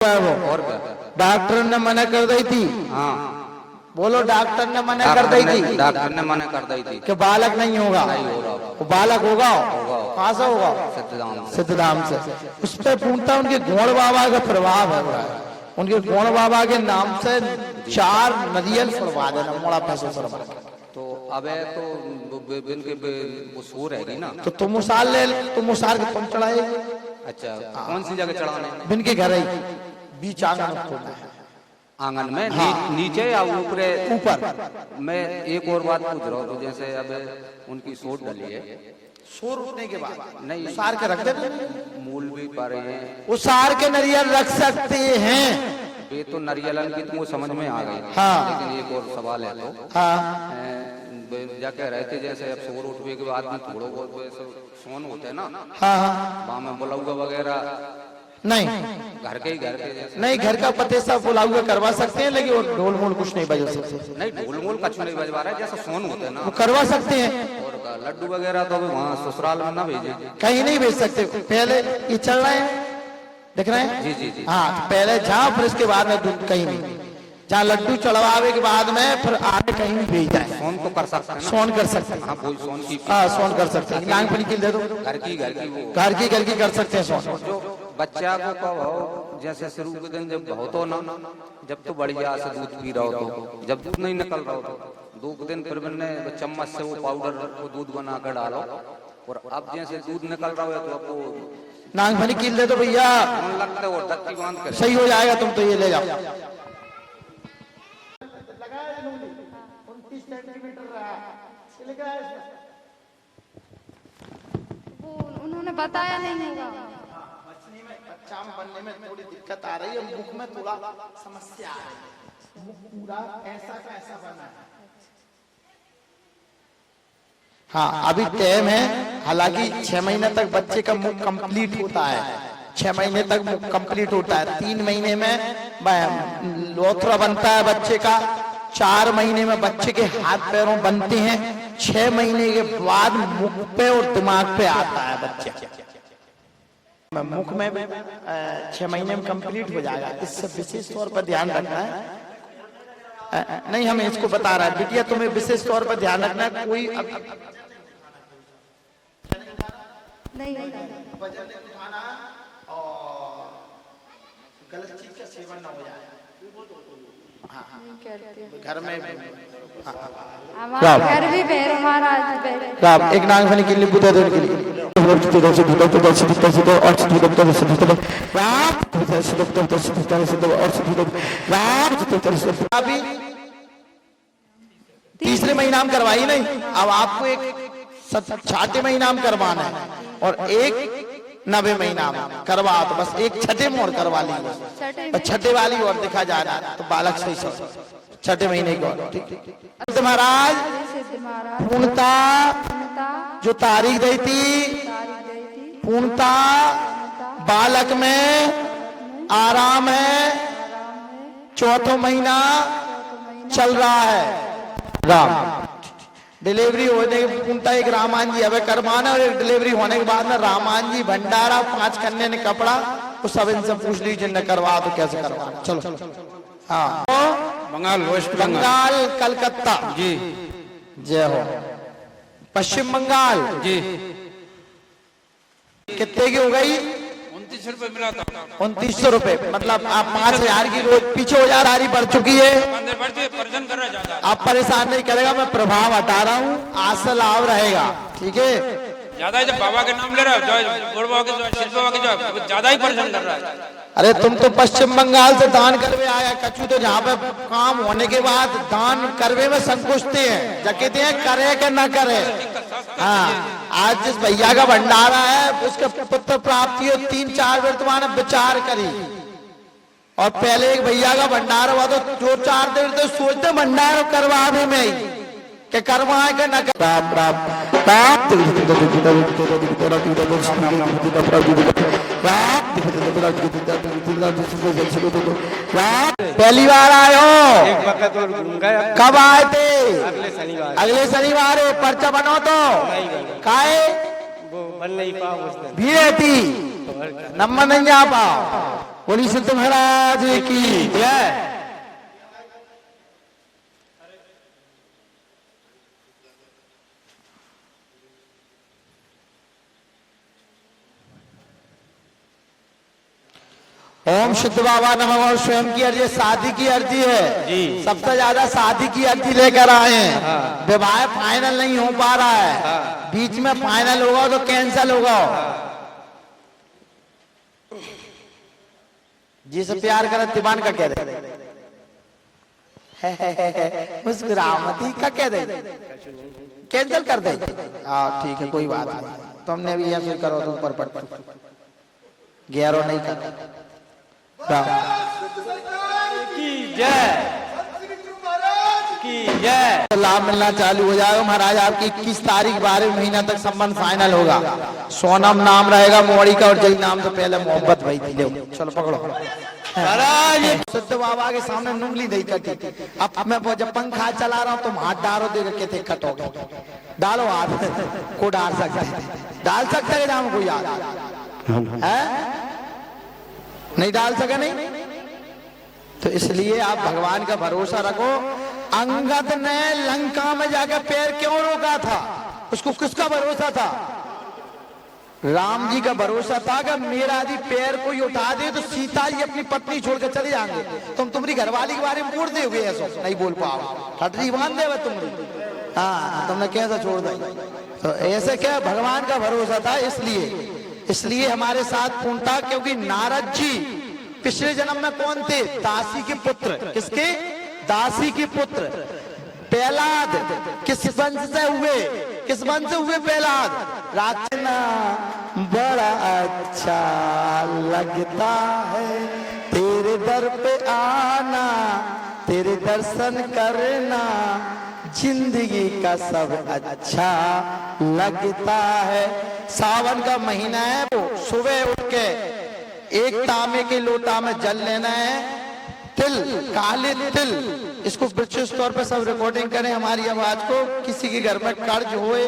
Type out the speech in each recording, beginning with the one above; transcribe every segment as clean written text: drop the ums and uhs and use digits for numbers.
वो और क्या? डॉक्टर ने मना कर दी थी। हाँ, बोलो डॉक्टर ने मना कर दी थी डॉक्टर ने मना कर दी थी कि बालक नहीं होगा। नहीं हो रहा। वो बालक होगा। होगा। कहाँ से होगा? सिद्धधाम से। सिद्धधाम से। उस पर पूछता उनके गोड़ बाबा का प्रभाव है। उनके गोड़ बाबा के नाम से 4 नरियल फड़वा देना, मोड़ा पैसे फड़वा। तो अबे तो वो सो रहेगी ना। तो तुम मुसाल ले, तुम मुसाल के तुम चढ़ाए। अच्छा, कौन सी जगह चढ़ाने? बिन के घर ही बीच आंगन खोलना है। आंगन में? हाँ। नीचे या ऊपर? ऊपर। मैं एक और बात पूछ रहा हूँ, तो जैसे अब उनकी सोच डली है, सो उठने के बाद नहीं उसार के रख देते। मूल भी पा रहे हैं, उसार के नरियल रख सकते हैं। ये तो नरियलन की तुमको समझ में आ गई। हाँ। लेकिन एक और सवाल है तो हाँ जाके रहते जैसे अब शोर उठने के बाद में थोड़ा बहुत वैसे सोन होते हैं ना, हाँ हाँ। वहाँ में बुलाऊगा वगैरह नहीं घर के जैसे नहीं, घर का पतेसा पुलाव करवा सकते हैं, लेकिन वो ढोल मोल कुछ नहीं बजा सकते। नहीं, ढोल मोल कछु नहीं बजवा रहा है, जैसे सोन होते हैं ना वो करवा सकते हैं। और लड्डू वगैरह तो वहाँ ससुराल में ना भेजे। कहीं नहीं भेज सकते। पहले ये चल रहे हैं, देख रहे हैं? जी जी जी। हाँ, पहले जहाँ, फिर इसके बाद में दूध कहीं नहीं। जहाँ लड्डू चढ़वावे के बाद में फिर आगे कहीं भी भेजता है। सोन तो कर सकते हैं ना। सोन कर सकते हैं। हाँ, कोई सोन की। हाँ, सोन कर सकते हैं। नांग पनी दे दो। घर की वो घर की कर सकते हैं सोन। जो बच्चा को कहो जैसे शुरू के दिन जब बहुत हो ना, जब तो बढ़िया से दूध पी रहा हो, तो जब दूध नहीं निकल रहा हो तो 2 दिन फिर मैंने चम्मच से वो पाउडर को दूध बना कर डालो, और अब जैसे दूध निकल रहा है तो अब वो नांग पनी कील दे दो भैया, लगता है वो धक्की बांध कर सही हो जाएगा। तुम तो ये ले जाओ। 29 सेंटीमीटर रहा, वो उन्होंने बताया नहीं होगा। बच्चा बनने में थोड़ी दिक्कत आ रही है, मुख में थोड़ा समस्या आ रही है। मुख पूरा ऐसा का ऐसा बना है। हाँ, अभी टाइम है। हालांकि 6 महीने तक बच्चे का मुख कंप्लीट होता है। 6 महीने तक मुख कंप्लीट होता है। 3 महीने में लोथरा बनता है बच्चे का। 4 महीने में बच्चे के हाथ पैरों बनते हैं। 6 महीने के बाद मुख पे और दिमाग पे आता है बच्चा। मुख में 6 महीने में कंप्लीट हो जाएगा। इससे विशेष तौर पर ध्यान रखना है। नहीं, हमें इसको बता रहा है बिटिया, तुम्हें विशेष तौर पर ध्यान रखना है। कोई नहीं वजन नहीं उठाना और गलत चीज का सेवन ना हो जाए। घर में हमारा घर भी भैरव महाराज राम एक नाग फनी के लिए बुद्ध देने के लिए अभी तीसरे महीना में करवाई नहीं। अब आपको एक 6ठे महीना में करवाना है और एक 90 महीना में करवा, तो बस एक 6ठे में और करवा लीजिए। 6ठे वाली और दिखा जाना तो बालक सही 6ठे महीने की और। ठीक महाराज पूर्णता जो तारीख दी थी, पूर्णता बालक में आराम है। 4ठा महीना चल रहा है। राम डिलीवरी होने के पूर्णता एक रामान जी हमें करवाना, और एक डिलीवरी होने के बाद में रामान जी भंडारा 5 कन्या ने कपड़ा, वो सब इनसे पूछ लीजिए न करवा तो कैसे करवा। चलो हाँ, बंगाल, वेस्ट बंगाल कलकत्ता जी, जय हो। पश्चिम बंगाल जी। कितने की हो गई? 29 रुपए मिला था। 2900 रुपए। मतलब आप 5000 की रोज पीछे हो जा रही बढ़ चुकी है। आप परेशान नहीं करेगा, मैं प्रभाव हटा रहा हूँ, आशा लाभ रहेगा। ठीक है, ज्यादा जब बाबा के नाम ले रहा है, ज्यादा ही परेशान कर रहा है। अरे तुम तो पश्चिम बंगाल से दान करवे आया कचू, तो जहाँ पे काम होने के बाद दान करवे में संकुचते हैं, जकेते हैं करे के न करे। हाँ, आज जिस भैया का भंडारा है उसके पुत्र प्राप्ति हो 3-4 वर्तमान विचार करी, और पहले एक भैया का भंडारा हुआ तो 2-4 दिन तो सोचते भंडारा करवा भी में के करवाए के न कर। राम राम पहली बार आए हो? कब आए थे? अगले शनिवार पर्चा बनो तो काहे वो बन नहीं पाओ उस दिन। भीड़ थी, नंबर नहीं आ पाओ। बोली सिद्ध महाराज की जय। ओम शुद्ध बाबा नमः। और स्वयं की अर्जी, शादी की अर्जी है जी। सबसे ज्यादा शादी की अर्जी लेकर आए हैं। विवाह फाइनल नहीं हो पा रहा है, बीच में फाइनल होगा तो कैंसिल होगा। जिसे प्यार करे दीवान का कह दे, मुस्कुरामती का कह दे, कैंसिल कर दे। हाँ ठीक है कोई बात नहीं, तुमने भी ऐसे करो तो ऊपर पड़ गैरो नहीं कर की जय की जय। लाभ मिलना चालू हो जाएगा महाराज। आपकी 21 तारीख 12 महीना तक संबंध फाइनल होगा। सोनम नाम रहेगा मोड़ी का, और जय नाम से पहले मोहब्बत भाई थी। लो चलो पकड़ो। सिद्ध बाबा के सामने उंगली नहीं कटी। अब मैं जब पंखा चला रहा हूँ तुम हाथ डालो, देख के कट हो गए। डालो हाथ को, डाल सकते हैं नाम को याद है, नहीं डाल सके नहीं। तो इसलिए आप भगवान का भरोसा रखो। अंगद ने लंका में जाकर पैर क्यों रोका था? उसको किसका भरोसा था? राम जी का भरोसा था कि मेरा यदि पैर कोई उठा दे तो सीता जी अपनी पत्नी छोड़कर चले जाएंगे। तुम तुम्हारी घरवाली के बारे में बोल दोगे, ऐसा नहीं बोल पाओ, ठटरी बांध देवे तुम्हारी। हाँ तुमने कैसा छोड़ दी? तो ऐसे क्या भगवान का भरोसा था। इसलिए हमारे साथ पूर्णता, क्योंकि नारद जी पिछले जन्म में कौन थे? दासी के पुत्र। किसके? दासी के पुत्र। प्रहलाद किस वंश से हुए? किस वंश से हुए प्रहलाद? राजना बड़ा अच्छा लगता है तेरे दर पे आना, तेरे दर्शन करना, जिंदगी का सब अच्छा लगता है। सावन का महीना है, वो सुबह उठ के एक तांबे के लोटा में जल लेना है, तिल, काले तिल। इसको विशेष तौर पर सब रिकॉर्डिंग करें हमारी आवाज को। किसी के घर में कर्ज होए,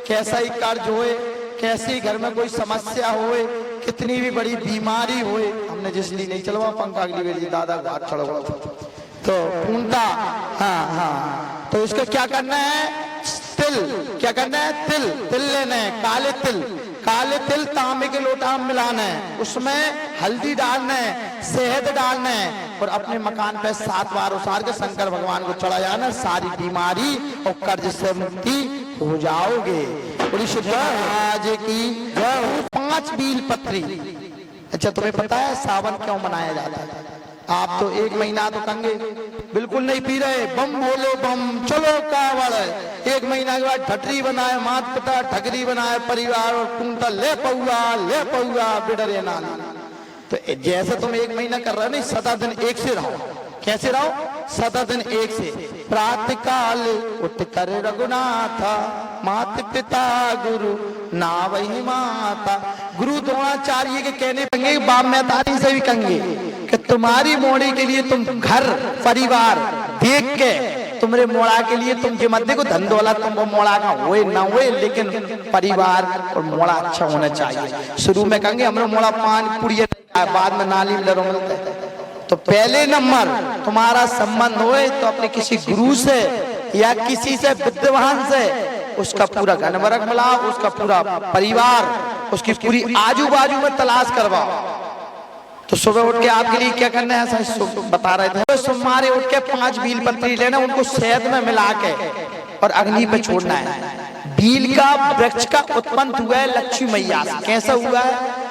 कैसा ही कर्ज होए, कैसे ही घर में कोई समस्या होए, कितनी भी बड़ी बीमारी होए, हमने जिसलिए नहीं चलवा पंखा, अगली बार जी दादा को हाथ चढ़ा तो पूंता। हाँ तो इसका क्या करना है? तिल, क्या करना है? तिल लेना है, काले तिल तांबे के लोटा में मिलाना है, उसमें हल्दी डालना है, शहद डालना है, और अपने मकान पे 7 बार उसार के शंकर भगवान को चढ़ा जाना। सारी बीमारी और कर्ज से मुक्ति हो जाओगे। आज की 5 बील पत्री। अच्छा तुम्हें पता है सावन क्यों मनाया जाता है? आप तो 1 महीना तो कंगे बिल्कुल नहीं पी रहे, बम बोलो बम, चलो कावड़। 1 महीना के बाद ठटरी बनाए मात पिता, ठगरी बनाए परिवार, और कुंता ले पौआ बिडरे नानी। तो जैसे तुम 1 महीना कर रहे हो नहीं, 7 दिन एक से रहो। कैसे रहो? 7 दिन एक से। प्रातः काल उठ कर रघुनाथ, मात पिता गुरु ना वही माता। गुरु द्रोणाचार्य के कहने पंगे, बाप महतारी से भी कंगे कि तुम्हारी मोड़ी के लिए तुम घर परिवार देख के, तुम्हारे मोड़ा के लिए तुम के मध्य को धन दौलत तुम वो मोड़ा का हुए ना हुए, लेकिन परिवार और मोड़ा अच्छा होना चाहिए। शुरू में कहेंगे हमारा मोड़ा पान पुड़िया, बाद में नाली में लरो मिलता है। तो पहले नंबर तुम्हारा संबंध होए तो अपने किसी गुरु से या किसी से विद्वान से उसका पूरा घर वर्ग मिलाओ, उसका पूरा परिवार, उसकी पूरी आजू बाजू में तलाश करवाओ। तो सुबह उठ के आपके लिए क्या करना है ऐसा बता रहे थे। सोमवार उठ के 5 बील पत्री लेना, उनको शहद में मिला के और अग्नि पे छोड़ना है। बील का वृक्ष का उत्पन्न हुआ है लक्ष्मी मैया से। कैसा हुआ है?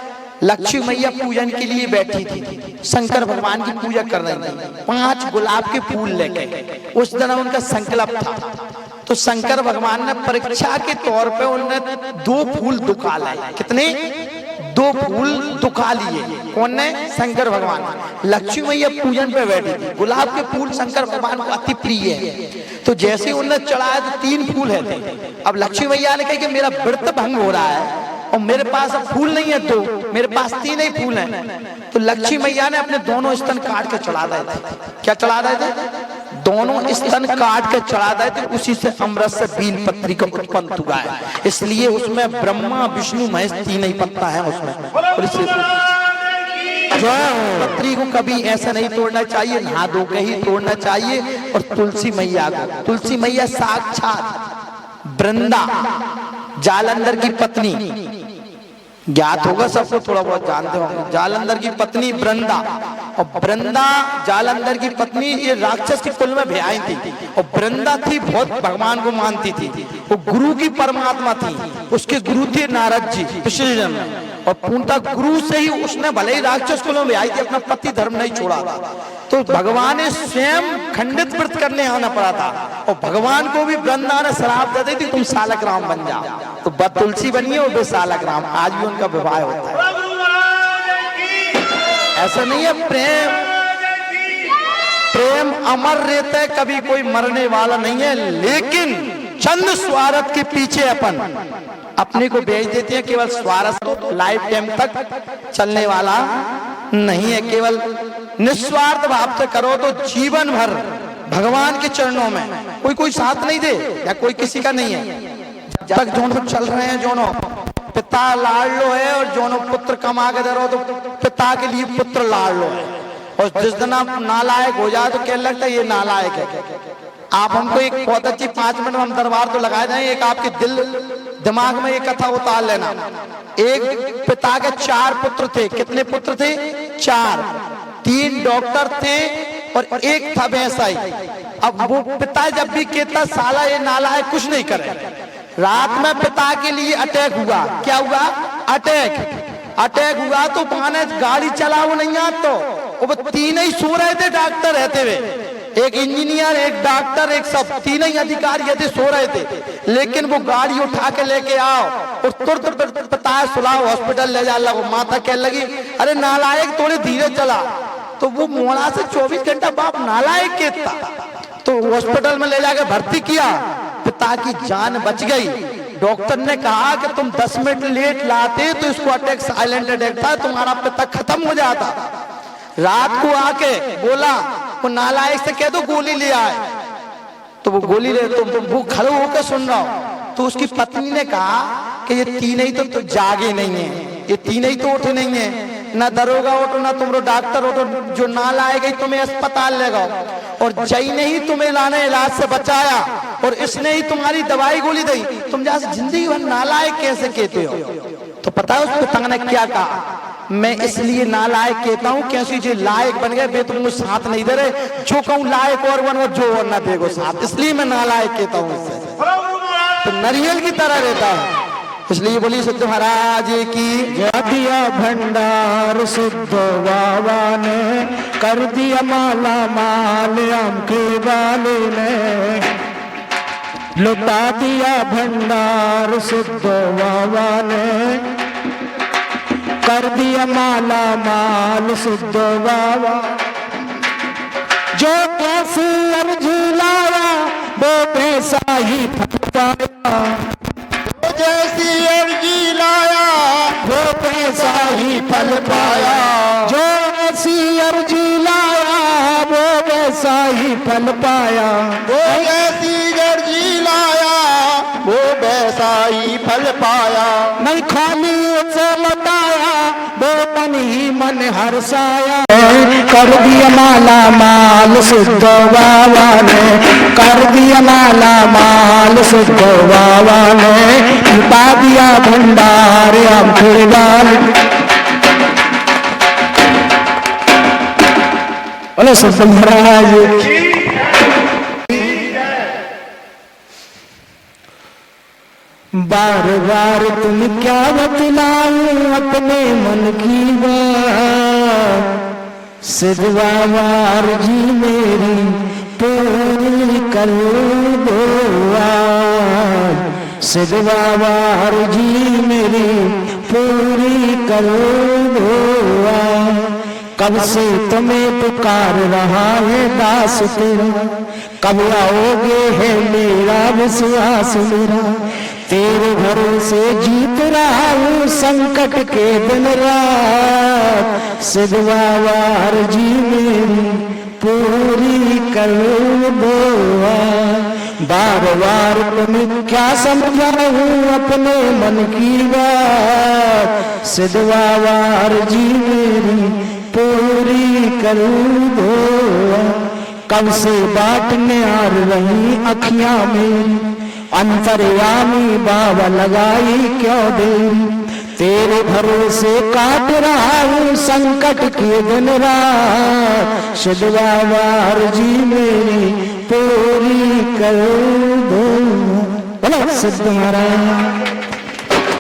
लक्ष्मी मैया पूजन के लिए बैठी थी, शंकर भगवान की पूजा कर रही थी, 5 गुलाब के फूल लेके। उस दिन उनका संकल्प था, तो शंकर भगवान ने परीक्षा के तौर पे उन्हें 2 फूल दुखा लाए। कितने? 2 फूल दुखा लिए। कौन ने? शंकर भगवान। लक्ष्मी मैया पूजन पे बैठी थी, गुलाब के फूल शंकर भगवान को अति प्रिय है। तो जैसे उन्हें चढ़ाया तो 3 फूल है थे। अब लक्ष्मी मैया ने कहा कि मेरा व्रत भंग हो रहा है और मेरे पास अब फूल नहीं है, तो मेरे पास 3 ही फूल हैं। तो लक्ष्मी मैया ने अपने दोनों स्तन काट के चढ़ा दिए थे। क्या चढ़ा दिए थे? दोनों स्तन काट के चढ़ा दिए थे। उसी से अमृत से बील पत्री का उत्पन्न हुआ है। इसलिए उसमें ब्रह्मा विष्णु महेश 3 ही पत्ता है उसमें। और पत्री को कभी ऐसा नहीं तोड़ना चाहिए, नहा धो के ही तोड़ना चाहिए। और तुलसी मैया को, तुलसी मैया साक्षात वृंदा जालंधर की पत्नी, ज्ञात होगा सबको, थोड़ा बहुत जानते होंगे। जालंधर की पत्नी वृंदा, और वृंदा जालंधर की पत्नी ये राक्षस के कुल में भयाई थी। और वृंदा थी बहुत भगवान को मानती थी, वो गुरु की परमात्मा थी। उसके गुरु थे नारद जी पिछले जन्म में, और पूर्णतः गुरु से ही उसने भले ही राक्षस कुल में भयाई थी, अपना पति धर्म नहीं छोड़ा था। तो भगवान ने स्वयं खंडित व्रत करने आना पड़ा था, और भगवान को भी वृंदा ने श्राप दे दी थी, तुम सालक राम बन जाओ। तो बद तुलसी बनिए और वे सालक राम, आज भी उनका विवाह होता है। ऐसा नहीं है, प्रेम अमर रहता है, कभी कोई मरने वाला नहीं है। लेकिन चंद स्वार्थ के पीछे अपन अपने को बेच देते हैं। केवल स्वार्थ तो लाइफ टाइम तक चलने वाला नहीं है। केवल निस्वार्थ भाव से करो तो जीवन भर भगवान के चरणों में। कोई साथ नहीं दे या कोई किसी का नहीं है, जब तक दोनों चल रहे हैं, दोनों पिता लाडलो है, और दोनों पुत्र कमा के दे रहो तो पिता के लिए पुत्र लाडलो है। और जिस दिन आप नालायक हो जाए तो क्या लगता है ये नालायक है। आप हमको एक बहुत अच्छी 5 मिनट में हम दरबार तो लगाए जाए, एक आपके दिमाग में ये कथा उतार लेना। एक पिता के 4 पुत्र थे। कितने पुत्र थे? 4। 3 डॉक्टर थे और एक था व्यवसायी। अब वो पिता जब भी कहता साला ये नालायक कुछ नहीं करे, रात में पिता के लिए अटैक हुआ। क्या हुआ? अटैक हुआ तो माने गाड़ी चलाओ नहीं आ, तो वो 3 ही सो रहे थे डॉक्टर रहते हुए, एक इंजीनियर, एक डॉक्टर, एक सब 3 ही अधिकारी थे, सो रहे थे। लेकिन वो गाड़ी उठा के लेके आओ और तुरंत पिता सुलाओ, हॉस्पिटल ले जा। वो माता कहने लगी अरे नालायक थोड़े धीरे चला। तो वो मोड़ा से 24 घंटा बाप नालायक कहता, तो हॉस्पिटल में ले जाके भर्ती किया। पिता की जान बच गई। डॉक्टर ने कहा कि तुम 10 मिनट लेट लाते तो इसको अटैक, साइलेंट अटैक था, तुम्हारा पिता खत्म हो जाता। रात को आके बोला वो नालायक से कह दो गोली ले आए, तो वो गोली ले, तो वो खड़े होकर सुन रहा हो। तो उसकी पत्नी ने कहा कि ये 3 ही तो जागे नहीं है, ये 3 ही तो उठे नहीं है, ना दरोगा उठो ना तुम डॉक्टर उठो, जो नालायक है तुम्हें अस्पताल ले गए। और जय ने ही तुम्हें लाने इलाज से बचाया, और इसने ही तुम्हारी दवाई गोली दी। तुम जैसे जिंदगी भर नालायक कैसे कहते हो? तो पता है उस पिता ने क्या कहा? मैं इसलिए नालायक कहता हूँ कैसी जो लायक बन गए वे तुमको साथ नहीं दे रहे, जो कहूँ लायक और बनो जो और ना देगो साथ, इसलिए मैं नालायक कहता हूँ। तो नरियल की तरह रहता है। इसलिए बोली सिद्ध महाराज की दिया भंडार शुद्ध बाबा ने, कर दिया माला माल आम के वाले ने, लुटा दिया भंडार शुद्ध बाबा ने, कर दिया माला माल शुद्ध बाबा। जो कैसी अर्जी लाया वो पैसा ही पाया, जैसी अर्जी लाया वो पैसा ही फल पाया, जो ऐसी अर्जी लाया वो वैसा ही फल पाया, वो ऐसी अर्जी लाया वो वैसा ही फल पाया। नहीं खाली उसे लौटाया वो मन ही मन हर्षाया, कर दिया माला माल शुद्ध बाबा ने, कर दिया माला माल शुद्ध बाबा ने, लुटा दिया भंडार आम के वाले। बोलो सिद्ध महाराज। बार बार तुम क्या बतलाऊं अपने मन की बात, सिद्ध बाबा जी मेरी पूरी कर दो आज, सिद्ध बाबा जी मेरी पूरी कर दो आज। कब से तुम्हें पुकार रहा है दास तेरा, कब आओगे है मेरा विश्वास मेरा, तेरे भरोसे जीत रहा हूँ संकट के दिन रात, सिद्ध बाबा जी मेरी पूरी कर दो। बार बार तुम्हें क्या समझाऊं अपने मन की बात, सिद्ध बाबा जी मेरी पूरी कर दो। कब से बाटने आ रही अखियां मेरी, अंतर्यामी बाबा लगाई क्यों देरी। तेरे भरोसे काट रहा हूँ संकट के दिन रात, सिद्ध बाबा अर्जी मेरी पूरी कर दो। बोलो सिद्ध महाराज।